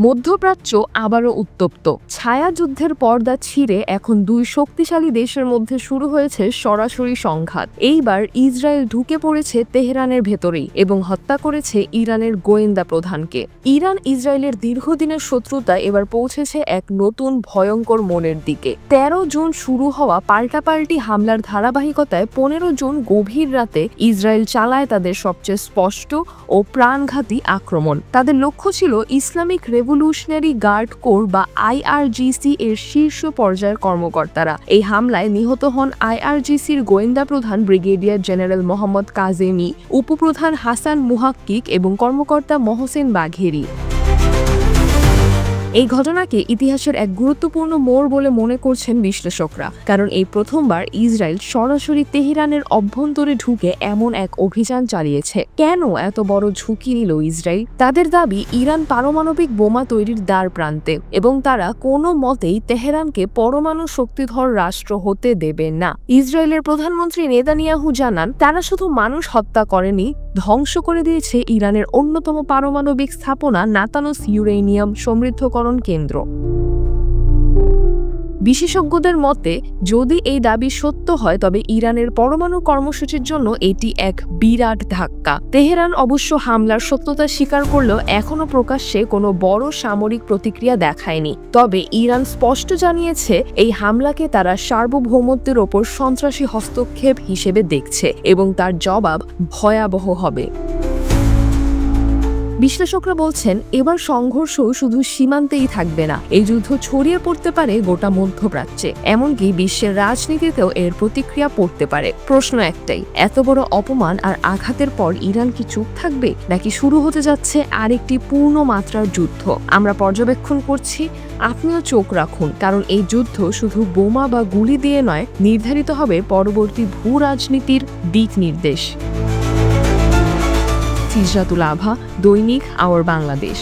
মধ্যপ্রাচ্য আবারও উত্তপ্ত। ছায়াযুদ্ধের পর্দা ছিঁড়ে এখন দুই শক্তিশালী দেশের মধ্যে শুরু হয়েছে সরাসরি সংঘাত। এইবার ইসরায়েল ঢুকে পড়েছে তেহরানের ভেতরেই এবং হত্যা করেছে ইরানের গোয়েন্দা প্রধানকে। ইরান ইসরায়েলের দীর্ঘদিনের শত্রুতা এবার পৌঁছেছে এক নতুন ভয়ঙ্কর মোড়ের দিকে। 13 জুন শুরু হওয়া পাল্টাপাল্টি হামলার ধারাবাহিকতায় 15 জুন গভীর রাতে ইসরায়েল চালায় তাদের সবচেয়ে স্পষ্ট ও প্রাণঘাতী আক্রমণ। তাদের লক্ষ্য ছিল ইসলামিক রেভলিউশনারি গার্ড কোর বা IRGC এর শীর্ষ পর্যায়ের কর্মকর্তারা। এই হামলায় নিহত হন IRGCর গোয়েন্দা প্রধান ব্রিগেডিয়ার জেনারেল মোহাম্মদ কাজেমি, উপপ্রধান হাসান মুহাক্কিক এবং কর্মকর্তা মহসেন বাঘেরি। এই ঘটনাকে ইতিহাসের এক গুরুত্বপূর্ণ মোড় বলে মনে করছেন বিশ্লেষকরা, কারণ এই প্রথমবার ইসরায়েল সরাসরি তেহরানের অভ্যন্তরে ঢুকে এমন এক অভিযান চালিয়েছে। কেন এত বড় ঝুঁকি নিল ইসরায়েল? তাদের দাবি, ইরান পারমাণবিক বোমা তৈরির দ্বার প্রান্তে এবং তারা কোনো মতেই তেহরানকে পরমাণু শক্তিধর রাষ্ট্র হতে দেবে না। ইসরায়েলের প্রধানমন্ত্রী নেতানিয়াহু জানান, তারা শুধু মানুষ হত্যা করেনি, ধ্বংস করে দিয়েছে ইরানের অন্যতম পারমাণবিক স্থাপনা নাতানস ইউরেনিয়াম সমৃদ্ধকরণ কেন্দ্র। বিশেষজ্ঞদের মতে, যদি এই দাবি সত্য হয় তবে ইরানের পরমাণু কর্মসূচির জন্য এটি এক বিরাট ধাক্কা। তেহরান অবশ্য হামলার সত্যতা স্বীকার করলেও এখনো প্রকাশ্যে কোনো বড় সামরিক প্রতিক্রিয়া দেখায়নি। তবে ইরান স্পষ্ট জানিয়েছে, এই হামলাকে তারা সার্বভৌমত্বের ওপর সন্ত্রাসী হস্তক্ষেপ হিসেবে দেখছে এবং তার জবাব ভয়াবহ হবে। বিশ্লেষকরা বলছেন, এবার সংঘর্ষ শুধু সীমান্তেই থাকবে না, এই যুদ্ধ ছড়িয়ে পড়তে পারে গোটা মধ্যপ্রাচ্যে, এমনকি বিশ্বের রাজনীতিতেও এর প্রতিক্রিয়া পড়তে পারে। প্রশ্ন একটাই, এত বড় অপমান আর আঘাতের পর ইরান কি চুপ থাকবে, নাকি শুরু হতে যাচ্ছে আরেকটি পূর্ণ মাত্রার যুদ্ধ? আমরা পর্যবেক্ষণ করছি, আপনিও চোখ রাখুন, কারণ এই যুদ্ধ শুধু বোমা বা গুলি দিয়ে নয়, নির্ধারিত হবে পরবর্তী ভূ রাজনীতির দিক নির্দেশ। সিজরাতুল আভা, দৈনিক আওয়ার বাংলাদেশ।